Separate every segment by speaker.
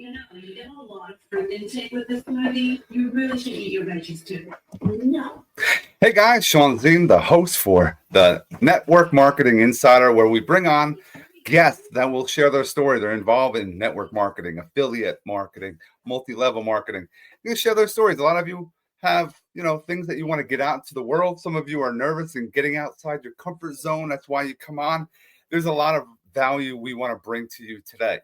Speaker 1: You get a lot of fruit intake with this smoothie. You really should eat your veggies too. No.
Speaker 2: Hey guys, Shawn Ziem, the host for the Network Marketing Insider, where we bring on guests that will share their story. They're involved in network marketing, affiliate marketing, multi-level marketing. You can share their stories. A lot of you have, things that you want to get out into the world. Some of you are nervous in getting outside your comfort zone. That's why you come on. There's a lot of value we want to bring to you today.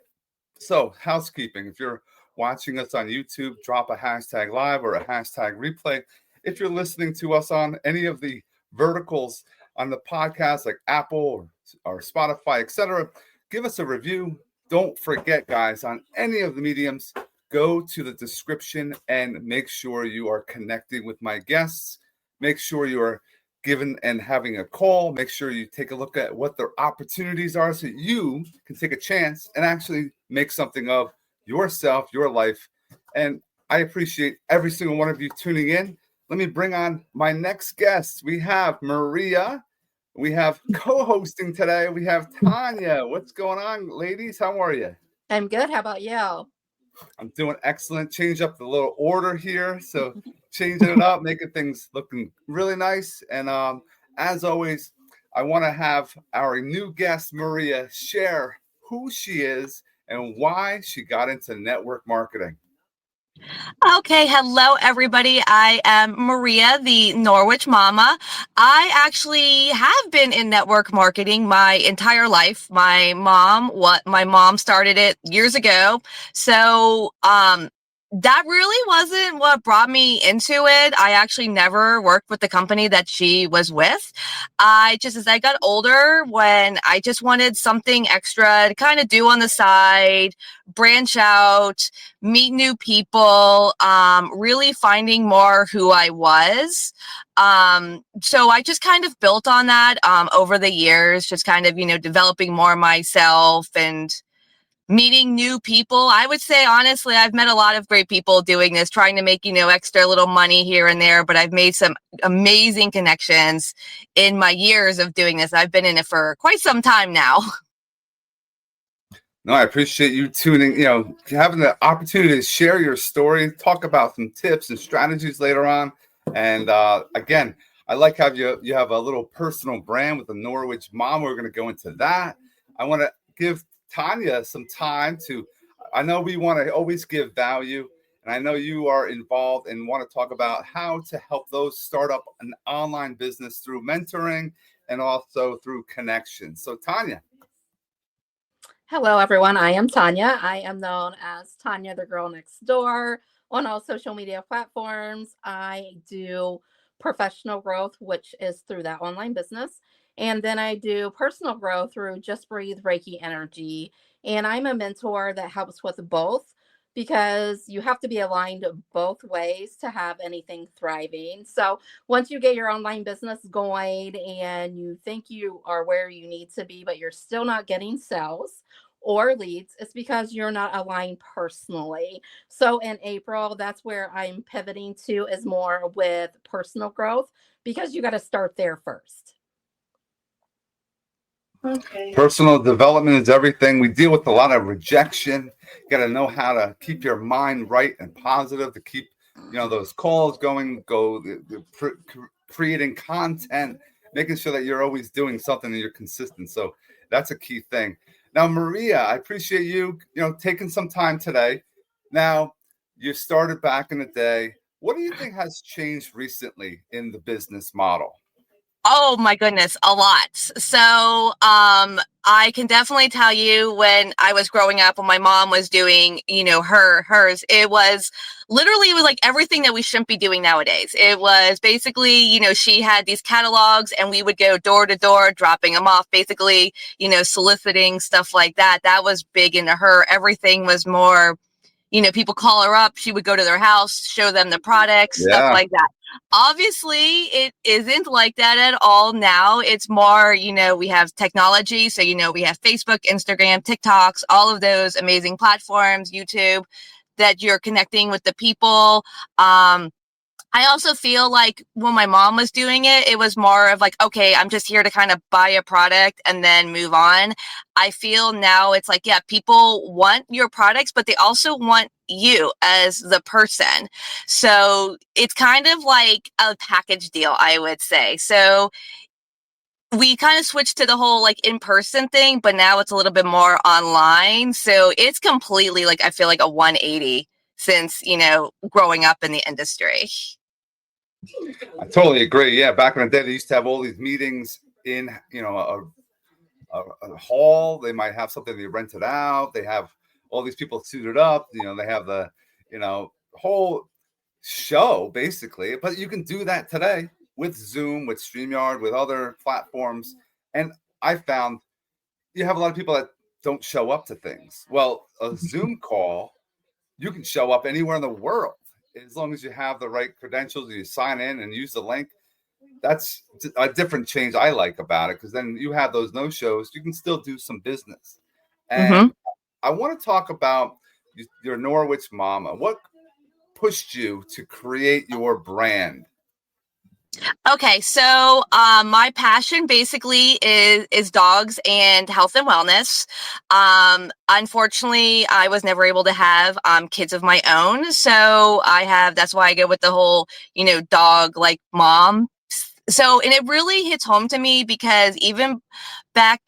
Speaker 2: So, housekeeping. If you're watching us on YouTube, drop a hashtag live or a hashtag replay. If you're listening to us on any of the verticals on the podcast, like Apple or Spotify, etc., give us a review. Don't forget, guys, on any of the mediums, go to the description and make sure you are connecting with my guests. Make sure you are giving and having a call. Make sure you take a look at what their opportunities are so you can take a chance and actually make something of yourself, your life. And I appreciate every single one of you tuning in. Let me bring on my next guest. We have Maria. We have co-hosting today. We have Tanya. What's going on, ladies? How are you?
Speaker 3: I'm good. How about you?
Speaker 2: I'm doing excellent. Change up the little order here. So changing it up, making things looking really nice. And as always, I want to have our new guest, Maria, share who she is and why she got into network marketing.
Speaker 4: Okay, hello everybody. I am Maria, the Norwich Mama. I actually have been in network marketing my entire life. My mom started it years ago. So, that really wasn't what brought me into it. I actually never worked with the company that she was with. As I got older, when I just wanted something extra to kind of do on the side, branch out, meet new people, really finding more who I was. So I just kind of built on that over the years, just kind of, developing more myself and meeting new people. I would say, honestly, I've met a lot of great people doing this, trying to make, extra little money here and there, but I've made some amazing connections in my years of doing this. I've been in it for quite some time now.
Speaker 2: No, I appreciate you tuning, having the opportunity to share your story, talk about some tips and strategies later on. And again, I like how you have a little personal brand with the Norwich Mom. We're going to go into that. I want to give Tanya some time I know we want to always give value, and I know you are involved and want to talk about how to help those start up an online business through mentoring and also through connections. So Tanya.
Speaker 3: Hello, everyone. I am Tanya. I am known as Tanya, the girl next door, on all social media platforms. I do professional growth, which is through that online business. And then I do personal growth through Just Breathe Reiki Energy. And I'm a mentor that helps with both, because you have to be aligned both ways to have anything thriving. So once you get your online business going and you think you are where you need to be, but you're still not getting sales or leads, it's because you're not aligned personally. So in April, that's where I'm pivoting to, is more with personal growth, because you got to start there first.
Speaker 2: Okay. Personal development is everything. We deal with a lot of rejection. You got to know how to keep your mind right and positive to keep, those calls going, creating content, making sure that you're always doing something and you're consistent. So that's a key thing. Now, Maria, I appreciate you, taking some time today. Now, you started back in the day. What do you think has changed recently in the business model?
Speaker 4: Oh my goodness, a lot. So, I can definitely tell you, when I was growing up, when my mom was doing, hers, it was like everything that we shouldn't be doing nowadays. It was basically, she had these catalogs and we would go door to door, dropping them off, basically, soliciting, stuff like that. That was big into her. Everything was more, people call her up, she would go to their house, show them the products, stuff like that. Obviously, it isn't like that at all now. It's more, we have technology. So, we have Facebook, Instagram, TikToks, all of those amazing platforms, YouTube, that you're connecting with the people. I also feel like when my mom was doing it, it was more of like, okay, I'm just here to kind of buy a product and then move on. I feel now it's like, yeah, people want your products, but they also want you as the person. So it's kind of like a package deal, I would say. So we kind of switched to the whole like in-person thing, but now it's a little bit more online. So it's completely like, I feel like a 180 since, growing up in the industry.
Speaker 2: I totally agree. Yeah, back in the day, they used to have all these meetings in, a hall. They might have something they rented out. They have all these people suited up. They have the, whole show basically. But you can do that today with Zoom, with StreamYard, with other platforms. And I found you have a lot of people that don't show up to things. Well, a Zoom call, you can show up anywhere in the world as long as you have the right credentials. You sign in and use the link. That's a different change I like about it, because then you have those no-shows, you can still do some business. And I want to talk about your Norwich mama. What pushed you to create your brand?
Speaker 4: Okay, so my passion basically is dogs and health and wellness. Unfortunately, I was never able to have kids of my own, so that's why I go with the whole dog like mom. So, and it really hits home to me because even back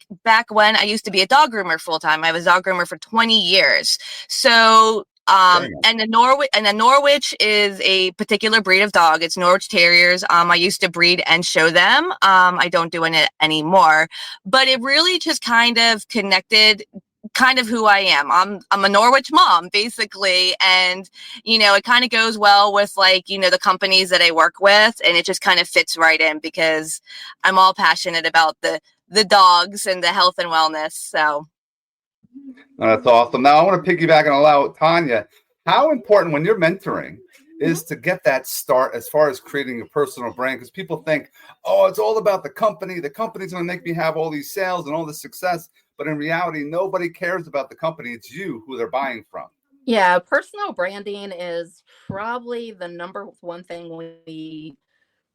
Speaker 4: when I used to be a dog groomer full time, I was a dog groomer for 20 years. So and the Norwich is a particular breed of dog. It's Norwich Terriers. I used to breed and show them. I don't do it anymore, but it really just kind of connected kind of who I am. I'm a Norwich mom basically. And, it kind of goes well with like, the companies that I work with, and it just kind of fits right in because I'm all passionate about the dogs and the health and wellness. So.
Speaker 2: That's awesome. Now I want to piggyback and allow Tanya, how important when you're mentoring is to get that start as far as creating a personal brand? Because people think, oh, it's all about the company. The company's going to make me have all these sales and all this success. But in reality, nobody cares about the company. It's you who they're buying from.
Speaker 3: Yeah, personal branding is probably the number one thing we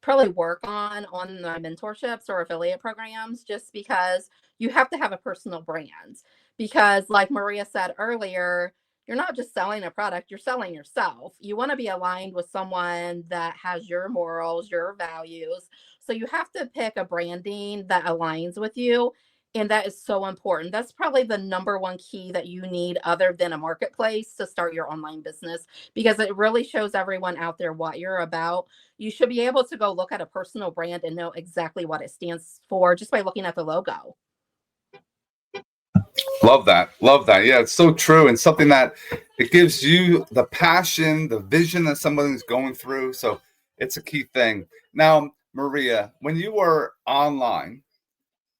Speaker 3: probably work on my mentorships or affiliate programs, just because you have to have a personal brand. Because like Maria said earlier, you're not just selling a product, you're selling yourself. You want to be aligned with someone that has your morals, your values. So you have to pick a branding that aligns with you. And that is so important. That's probably the number one key that you need other than a marketplace to start your online business, because it really shows everyone out there what you're about. You should be able to go look at a personal brand and know exactly what it stands for just by looking at the logo.
Speaker 2: Love that. Love that. Yeah, it's so true. And something that it gives you the passion, the vision that somebody's going through. So it's a key thing. Now, Maria, when you were online,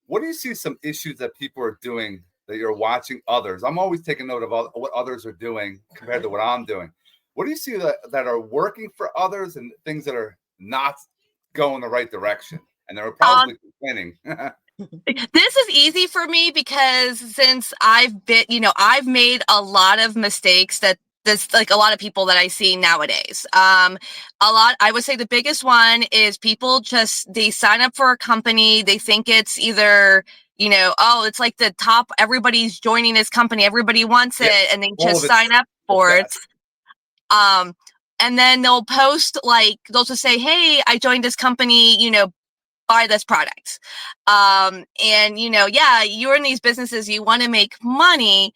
Speaker 2: what do you see some issues that people are doing that you're watching others? I'm always taking note of what others are doing compared to what I'm doing. What do you see that are working for others and things that are not going the right direction? And they're probably complaining.
Speaker 4: This is easy for me because since I've made a lot of mistakes that like a lot of people that I see nowadays. I would say the biggest one is people they sign up for a company. They think it's either, it's like the top, everybody's joining this company. Everybody wants it. And they just sign up for it. And then they'll post they'll just say, hey, I joined this company, buy this product. And, you're in these businesses, you want to make money,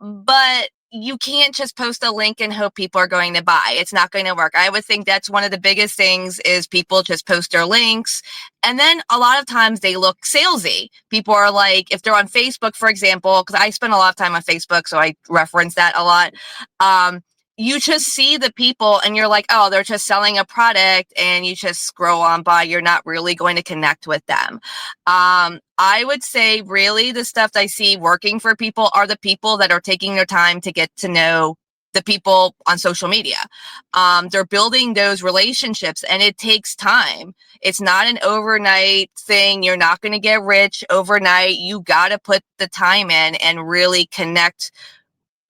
Speaker 4: but you can't just post a link and hope people are going to buy. It's not going to work. I would think that's one of the biggest things is people just post their links. And then a lot of times they look salesy. People are like, if they're on Facebook, for example, because I spend a lot of time on Facebook, so I reference that a lot. You just see the people and you're like, oh, they're just selling a product, and you just scroll on by. You're not really going to connect with them. I would say really the stuff that I see working for people are the people that are taking their time to get to know the people on social media. They're building those relationships, and it takes time. It's not an overnight thing. You're not going to get rich overnight. You got to put the time in and really connect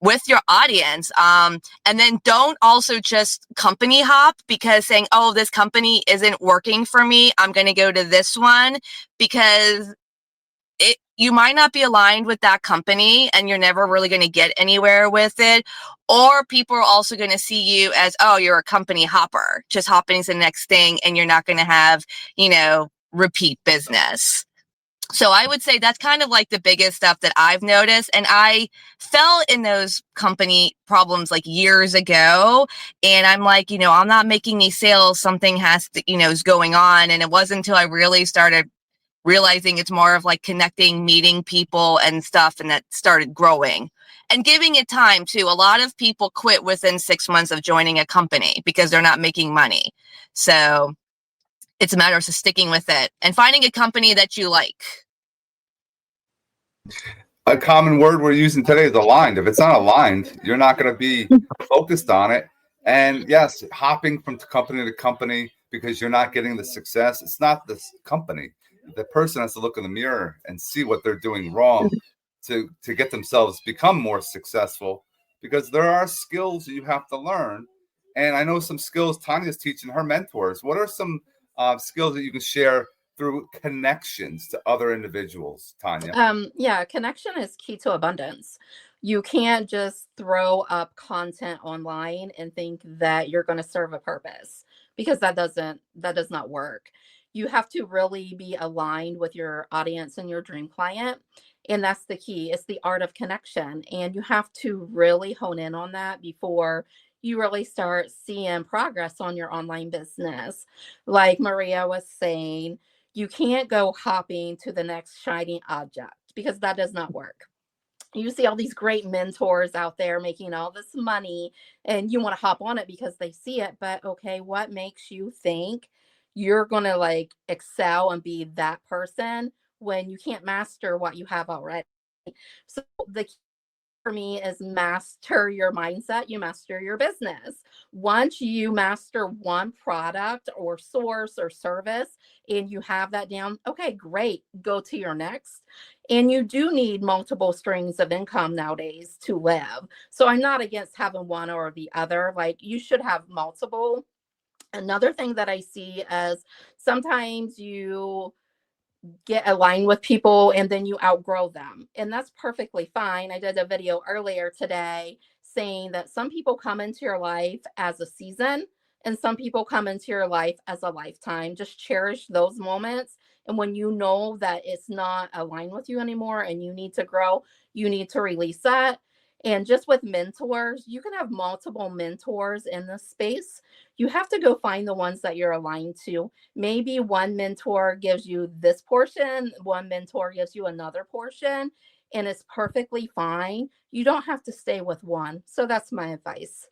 Speaker 4: with your audience. And then don't also just company hop because saying, oh, this company isn't working for me, I'm going to go to this one, because you might not be aligned with that company and you're never really going to get anywhere with it. Or people are also going to see you as, oh, you're a company hopper, just hopping to the next thing, and you're not going to have, repeat business. So I would say that's kind of like the biggest stuff that I've noticed. And I fell in those company problems like years ago. And I'm like, I'm not making these sales. Something has to, is going on. And it wasn't until I really started realizing it's more of like connecting, meeting people and stuff, and that started growing and giving it time too. A lot of people quit within 6 months of joining a company because they're not making money. So it's a matter of sticking with it and finding a company that you like.
Speaker 2: A common word we're using today is aligned. If it's not aligned, you're not going to be focused on it. And yes, hopping from company to company because you're not getting the success, it's not the company. The person has to look in the mirror and see what they're doing wrong to get themselves become more successful, because there are skills you have to learn. And I know some skills Tanya's teaching her mentors. What are some skills that you can share through connections to other individuals, Tanya?
Speaker 3: Yeah, connection is key to abundance. You can't just throw up content online and think that you're going to serve a purpose, because that does not work. You have to really be aligned with your audience and your dream client. And that's the key. It's the art of connection. And you have to really hone in on that before you really start seeing progress on your online business. Like Maria was saying, you can't go hopping to the next shiny object, because that does not work. You see all these great mentors out there making all this money, and you want to hop on it because they see it. But okay, what makes you think you're going to like excel and be that person when you can't master what you have already? So the key for me is master your mindset, you master your business. Once you master one product or source or service and you have that down, okay, great, go to your next. And you do need multiple streams of income nowadays to live. So I'm not against having one or the other. Like, you should have multiple. Another thing that I see is sometimes you get aligned with people and then you outgrow them, and that's perfectly fine. I did a video earlier today saying that some people come into your life as a season and some people come into your life as a lifetime. Just cherish those moments, and when you know that it's not aligned with you anymore and you need to grow, you need to release that. And just with mentors, you can have multiple mentors in this space. You have to go find the ones that you're aligned to. Maybe one mentor gives you this portion, one mentor gives you another portion, and it's perfectly fine. You don't have to stay with one. So that's my advice.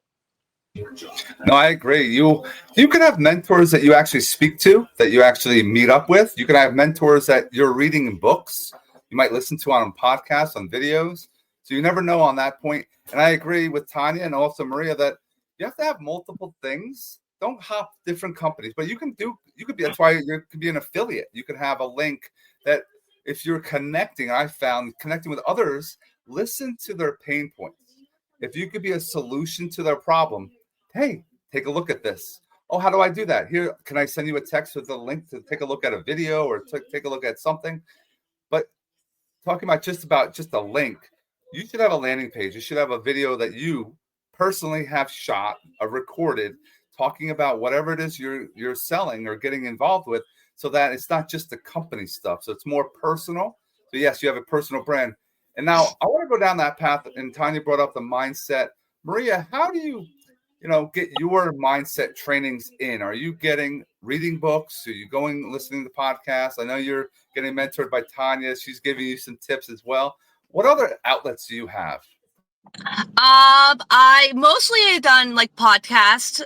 Speaker 2: No, I agree. You can have mentors that you actually speak to, that you actually meet up with. You can have mentors that you're reading in books. You might listen to on podcasts, on videos. So you never know on that point. And I agree with Tanya and also Maria that you have to have multiple things. Don't hop different companies, but you could be, that's why you could be an affiliate. You could have a link that if you're connecting, I found connecting with others, listen to their pain points. If you could be a solution to their problem, hey, take a look at this. Oh, how do I do that? Here, can I send you a text with a link to take a look at a video or take a look at something? But talking about just a link, you should have a landing page. You should have a video that you personally have shot or recorded talking about whatever it is you're selling or getting involved with, so that it's not just the company stuff. So it's more personal. So yes, you have a personal brand. And now I want to go down that path. And Tanya brought up the mindset. Maria, how do you get your mindset trainings in? Are you reading books? Are you listening to podcasts? I know you're getting mentored by Tanya. She's giving you some tips as well. What other outlets do you have?
Speaker 4: I mostly have done like podcasts.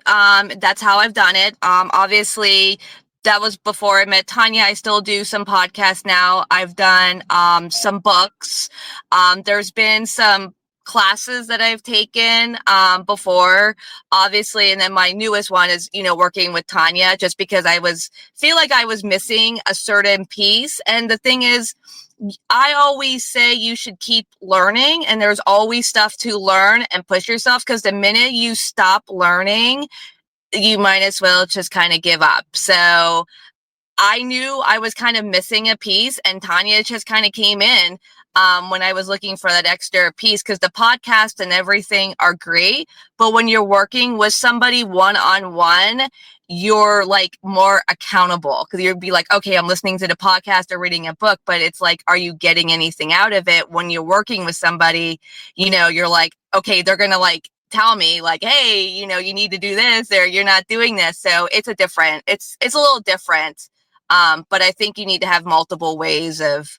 Speaker 4: That's how I've done it. Obviously that was before I met Tanya. I still do some podcasts now. I've done some books. There's been some classes that I've taken before, obviously, and then my newest one is, working with Tanya, just because feel like I was missing a certain piece. And the thing is, I always say you should keep learning, and there's always stuff to learn and push yourself, because the minute you stop learning, you might as well just kind of give up. So I knew I was kind of missing a piece, and Tanya just kind of came in when I was looking for that extra piece, because the podcast and everything are great, but when you're working with somebody one-on-one, you're like more accountable, because you'll be like, okay, I'm listening to the podcast or reading a book, but it's like, are you getting anything out of it? When you're working with somebody, you're like, okay, they're gonna like tell me like, hey, you need to do this, or you're not doing this. So it's a little different. But I think you need to have multiple ways of,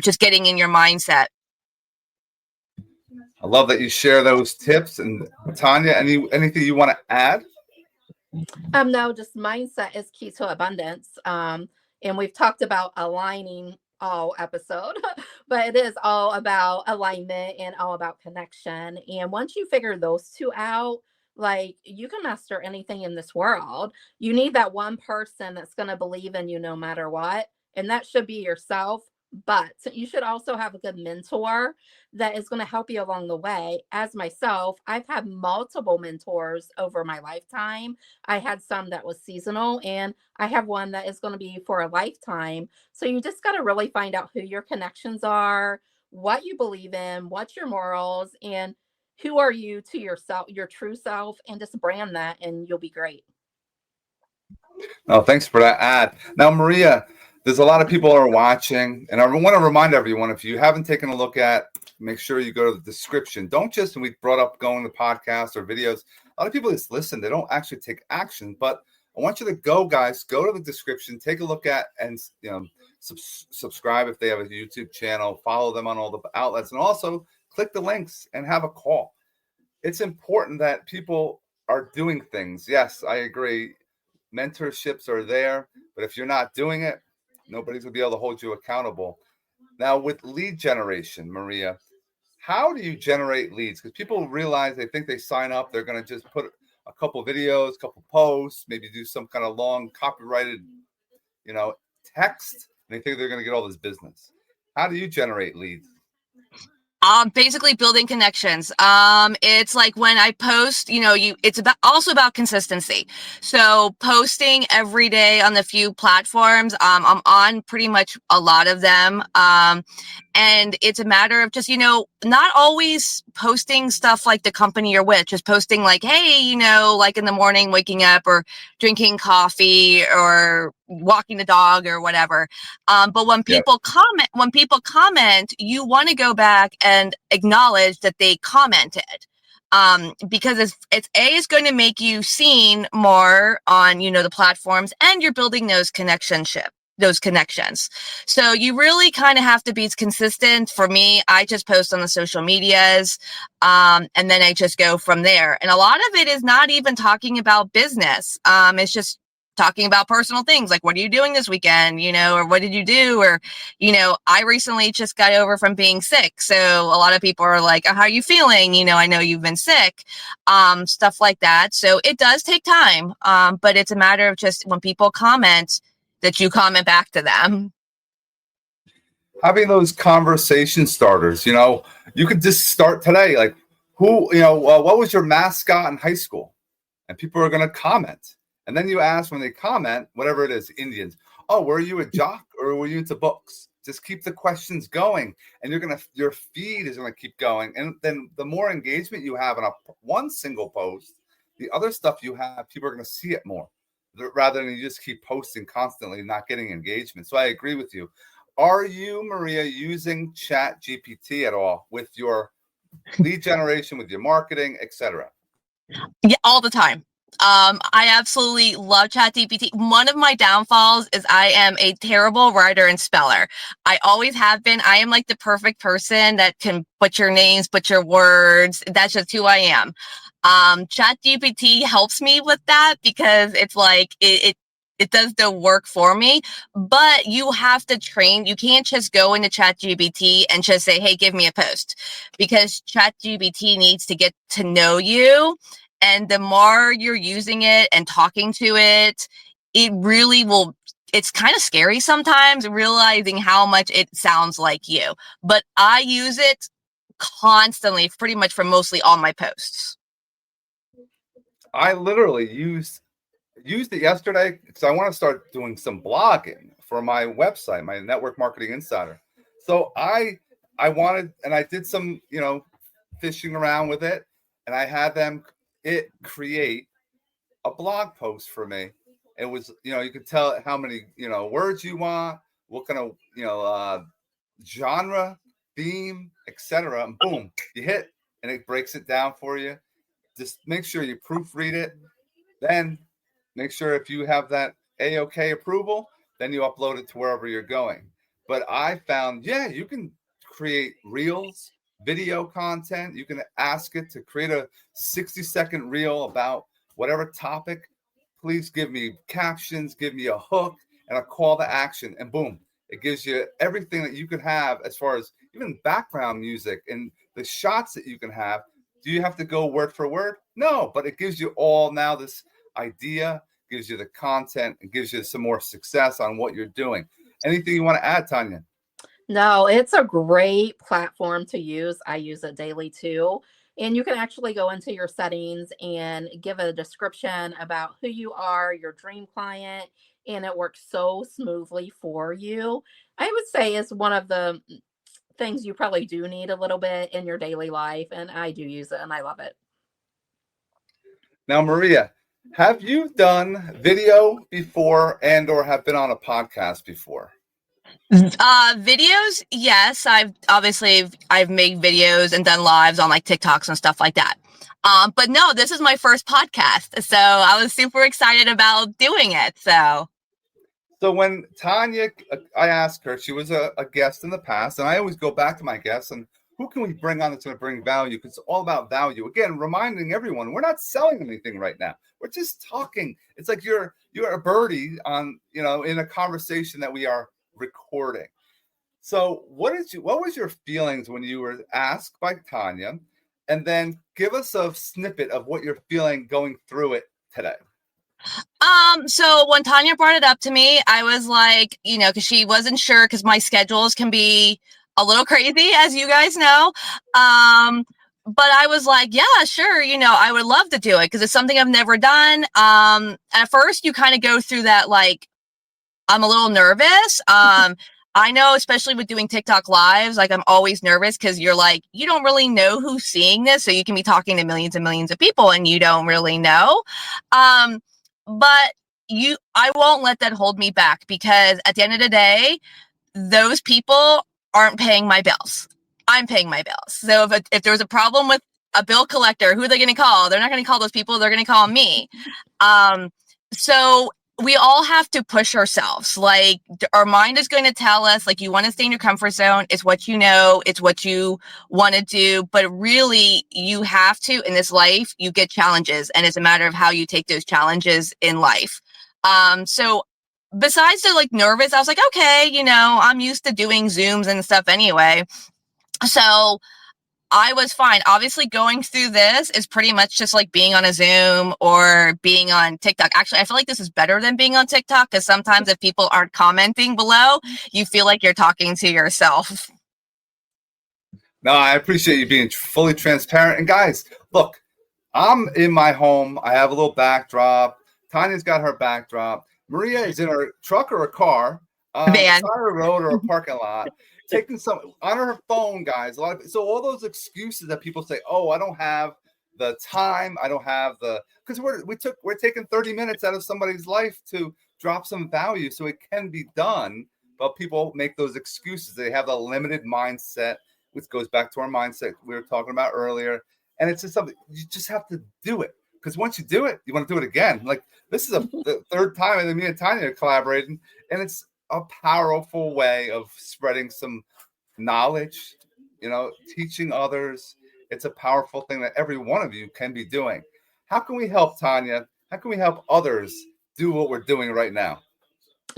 Speaker 4: just getting in your mindset.
Speaker 2: I love that you share those tips. And Tanya, anything you want to add?
Speaker 3: No, just mindset is key to abundance. And we've talked about aligning all episode, but it is all about alignment and all about connection. And once you figure those two out, like, you can master anything in this world. You need that one person that's going to believe in you no matter what. And that should be yourself. But you should also have a good mentor that is going to help you along the way. As myself, I've had multiple mentors over my lifetime. I had some that was seasonal, and I have one that is going to be for a lifetime. So you just got to really find out who your connections are, what you believe in, what's your morals, and who are you to yourself, your true self, and just brand that, and you'll be great.
Speaker 2: No, thanks for that ad. Now, Maria, there's a lot of people are watching, and I want to remind everyone, if you haven't taken a look at, make sure you go to the description. Don't just, and we brought up going to podcasts or videos. A lot of people just listen. They don't actually take action, but I want you to go, guys, go to the description, take a look at, and subscribe if they have a YouTube channel, follow them on all the outlets, and also click the links and have a call. It's important that people are doing things. Yes, I agree. Mentorships are there, but if you're not doing it, nobody's going to be able to hold you accountable. Now, with lead generation, Maria, how do you generate leads? Because people realize, they think they sign up, they're going to just put a couple videos, a couple posts, maybe do some kind of long copyrighted, text, and they think they're going to get all this business. How do you generate leads?
Speaker 4: Basically building connections. It's like when I post, it's also about consistency. So posting every day on the few platforms, I'm on pretty much a lot of them. And it's a matter of just, not always posting stuff like the company you're with, just posting like, hey, like in the morning, waking up or drinking coffee or walking the dog or whatever. But when people comment, you want to go back and acknowledge that they commented. Because it's going to make you seen more on, the platforms, and you're building those connections. So you really kind of have to be consistent. For me, I just post on the social medias, and then I just go from there. And a lot of it is not even talking about business. It's just talking about personal things, like, what are you doing this weekend, or what did you do? Or, I recently just got over from being sick. So a lot of people are like, how are you feeling? I know you've been sick, stuff like that. So it does take time. But it's a matter of just when people comment, that you comment back to them.
Speaker 2: Having those conversation starters, you could just start today. Like, what was your mascot in high school? And people are going to comment. And then you ask, when they comment, whatever it is, Indians, oh, were you a jock or were you into books? Just keep the questions going, and your feed is going to keep going. And then the more engagement you have on one single post, the other stuff you have, people are going to see it more, rather than you just keep posting constantly and not getting engagement. So I agree with you. Are you, Maria, using ChatGPT at all with your lead generation, with your marketing, etc.?
Speaker 4: Yeah, all the time. I absolutely love ChatGPT. One of my downfalls is I am a terrible writer and speller. I always have been. I am like the perfect person that can butcher names, butcher words. That's just who I am. ChatGPT helps me with that, because it's like it does the work for me, but you have to train. You can't just go into ChatGPT and just say, hey, give me a post, because ChatGPT needs to get to know you. And the more you're using it and talking to it, it really will. It's kind of scary sometimes realizing how much it sounds like you, but I use it constantly, pretty much for mostly all my posts.
Speaker 2: I literally used it yesterday because I want to start doing some blogging for my website, my Network Marketing Insider. So I wanted, and I did some, fishing around with it, and I had it create a blog post for me. It was, you could tell it how many, words you want, what kind of, genre, theme, etc. And boom, you hit, and it breaks it down for you. Just make sure you proofread it. Then make sure if you have that A-OK approval, then you upload it to wherever you're going. But I found, you can create reels, video content. You can ask it to create a 60-second reel about whatever topic. Please give me captions, give me a hook and a call to action. And boom, it gives you everything that you could have as far as even background music and the shots that you can have. Do you have to go word for word? No, but it gives you all now this idea, gives you the content, and gives you some more success on what you're doing. Anything you want to add, Tanya?
Speaker 3: No, it's a great platform to use. I use it daily too. And you can actually go into your settings and give a description about who you are, your dream client, and it works so smoothly for you. I would say it's one of the things you probably do need a little bit in your daily life, and I do use it and I love it.
Speaker 2: Now, Maria, have you done video before and or have been on a podcast before?
Speaker 4: Videos, yes. I've made videos and done lives on like TikToks and stuff like that. But no, this is my first podcast, so I was super excited about doing it. So
Speaker 2: when Tanya, I asked her, she was a guest in the past, and I always go back to my guests and who can we bring on that's going to bring value? Because it's all about value. Again, reminding everyone, we're not selling anything right now. We're just talking. It's like you're a birdie on, in a conversation that we are recording. So what was your feelings when you were asked by Tanya? And then give us a snippet of what you're feeling going through it today.
Speaker 4: So when Tanya brought it up to me, I was like, because she wasn't sure, because my schedules can be a little crazy, as you guys know. But I was like, yeah, sure. I would love to do it because it's something I've never done. At first you kind of go through that, like, I'm a little nervous. I know, especially with doing TikTok lives, like I'm always nervous because you're like, you don't really know who's seeing this. So you can be talking to millions and millions of people and you don't really know. But I won't let that hold me back, because at the end of the day, those people aren't paying my bills. I'm paying my bills. So if there was a problem with a bill collector, who are they going to call? They're not going to call those people. They're going to call me. So we all have to push ourselves. Like, our mind is going to tell us, like, you want to stay in your comfort zone. It's what you know. It's what you want to do. But really, you have to, in this life, you get challenges. And it's a matter of how you take those challenges in life. So besides the, like, nervous, I was like, okay, I'm used to doing Zooms and stuff anyway. So I was fine. Obviously, going through this is pretty much just like being on a Zoom or being on TikTok. Actually, I feel like this is better than being on TikTok, because sometimes if people aren't commenting below, you feel like you're talking to yourself.
Speaker 2: No, I appreciate you being fully transparent. And guys, look, I'm in my home. I have a little backdrop. Tanya's got her backdrop. Maria is in her truck or a car, on the side of the road or a parking lot, taking some on her phone, guys. So all those excuses that people say, oh, I don't have the time, I don't have because we're taking 30 minutes out of somebody's life to drop some value, so it can be done. But people make those excuses. They have a limited mindset, which goes back to our mindset we were talking about earlier. And it's just something you just have to do it, because once you do it, you want to do it again. Like, this is the third time that me and Tanya are collaborating, and it's a powerful way of spreading some knowledge, teaching others. It's a powerful thing that every one of you can be doing. How can we help, Tanya? How can we help others do what we're doing right now?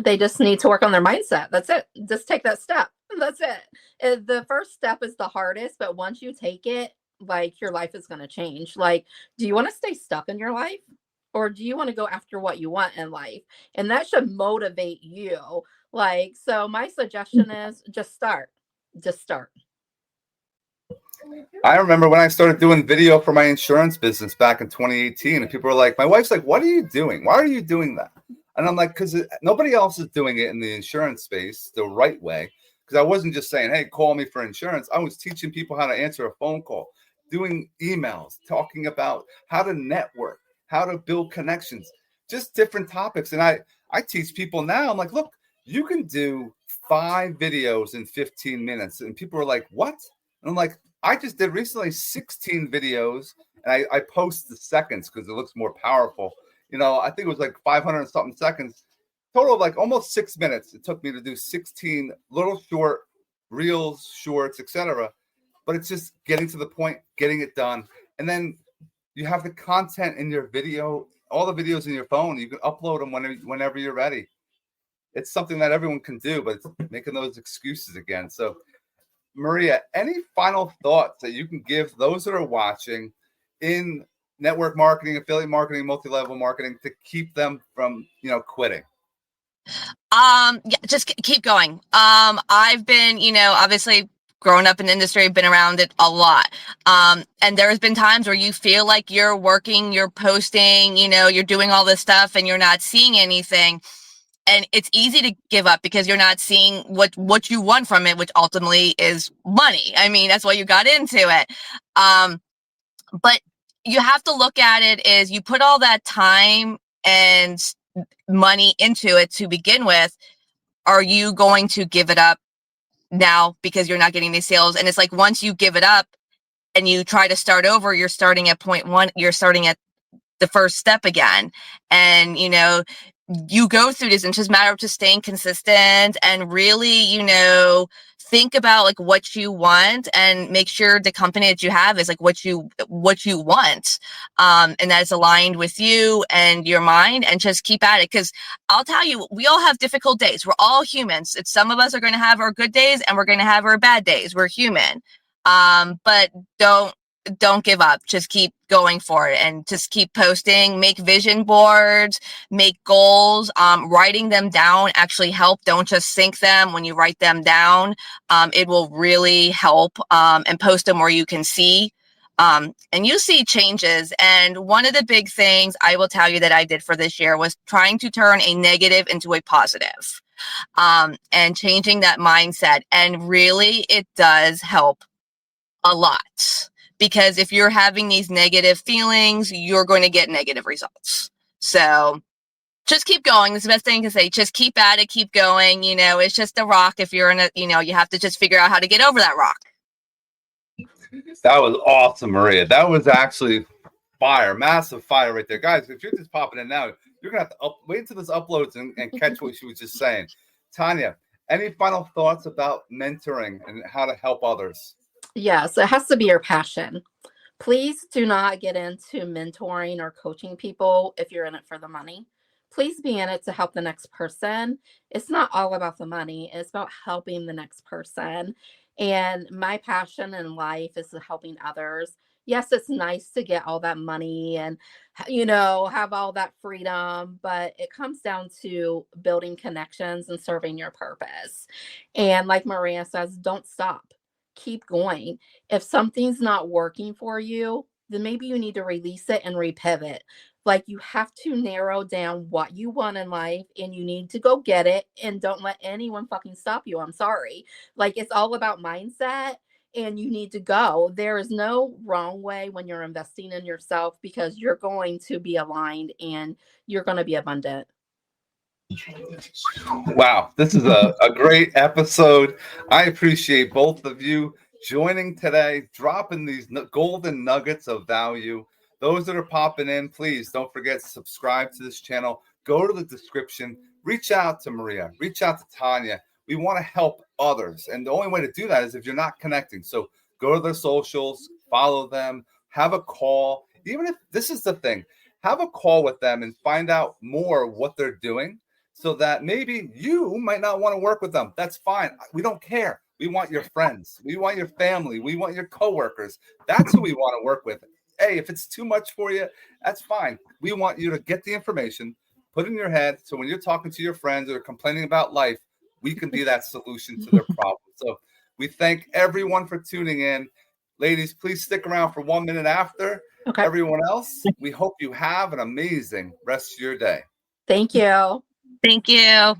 Speaker 3: They just need to work on their mindset. That's it. Just take that step. That's it. The first step is the hardest, but once you take it, like, your life is going to change. Like, do you want to stay stuck in your life, or do you want to go after what you want in life? And that should motivate you. Like, so my suggestion is just start. Just start.
Speaker 2: I remember when I started doing video for my insurance business back in 2018, and people were like, my wife's like, what are you doing? Why are you doing that? And I'm like, because nobody else is doing it in the insurance space the right way. Because I wasn't just saying, hey, call me for insurance. I was teaching people how to answer a phone call, doing emails, talking about how to network, how to build connections, just different topics. And I teach people now. I'm like, look, you can do 5 videos in 15 minutes. And people are like, what? And I'm like, I just did recently 16 videos, and I post the seconds because it looks more powerful. You know, I think it was like 500 and something seconds, total of like almost 6 minutes. It took me to do 16 little short reels, shorts, etc. But it's just getting to the point, getting it done. And then you have the content in your video, all the videos in your phone. You can upload them whenever you're ready. It's something that everyone can do, but it's making those excuses again. So, Maria, any final thoughts that you can give those that are watching in network marketing, affiliate marketing, multi-level marketing to keep them from, quitting?
Speaker 4: Yeah, just keep going. I've been, obviously grown up in the industry, been around it a lot. And there's been times where you feel like you're working, you're posting, you're doing all this stuff and you're not seeing anything. And it's easy to give up because you're not seeing what you want from it, which ultimately is money. I mean, that's why you got into it. But you have to look at it as you put all that time and money into it to begin with. Are you going to give it up now because you're not getting these sales? And it's like, once you give it up and you try to start over, you're starting at point one, you're starting at the first step again. And, you go through this, and it's just a matter of just staying consistent and really, think about like what you want and make sure the company that you have is like what you want. And that is aligned with you and your mind, and just keep at it. Cause I'll tell you, we all have difficult days. We're all humans. Some of us are going to have our good days and we're going to have our bad days. We're human. But don't give up. Just keep going for it and just keep posting, make vision boards, make goals. Writing them down actually help. Don't just think them. When you write them down, it will really help. And post them where you can see, and you see changes. And one of the big things I will tell you that I did for this year was trying to turn a negative into a positive, and changing that mindset. And really, it does help a lot. Because if you're having these negative feelings, you're going to get negative results. So just keep going. That's the best thing to say. Just keep at it, keep going. It's just a rock. If you're in a, you have to just figure out how to get over that rock.
Speaker 2: That was awesome, Maria. That was actually fire, massive fire right there. Guys, if you're just popping in now, you're going to have to wait until this uploads and catch what she was just saying. Tanya, any final thoughts about mentoring and how to help others?
Speaker 3: Yes, it has to be your passion. Please do not get into mentoring or coaching people if you're in it for the money. Please be in it to help the next person. It's not all about the money. It's about helping the next person. And my passion in life is helping others. Yes, it's nice to get all that money and, have all that freedom, but it comes down to building connections and serving your purpose. And like Maria says, don't stop. Keep going. If something's not working for you, then maybe you need to release it and repivot. Like, you have to narrow down what you want in life and you need to go get it, and don't let anyone fucking stop you. I'm sorry. Like, it's all about mindset, and you need to go. There is no wrong way when you're investing in yourself, because you're going to be aligned and you're going to be abundant.
Speaker 2: Wow, this is a great episode. I appreciate both of you joining today, dropping these golden nuggets of value. Those that are popping in, please don't forget to subscribe to this channel. Go to the description, reach out to Maria, reach out to Tanya. We want to help others. And the only way to do that is if you're not connecting. So go to their socials, follow them, have a call. Even if this is the thing, have a call with them and find out more what they're doing, so that maybe you might not want to work with them. That's fine. We don't care. We want your friends. We want your family. We want your coworkers. That's who we want to work with. Hey, if it's too much for you, that's fine. We want you to get the information, put it in your head, so when you're talking to your friends or complaining about life, we can be that solution to their problem. So we thank everyone for tuning in. Ladies, please stick around for 1 minute after.
Speaker 3: Okay.
Speaker 2: Everyone else, we hope you have an amazing rest of your day.
Speaker 3: Thank you.
Speaker 4: Thank you.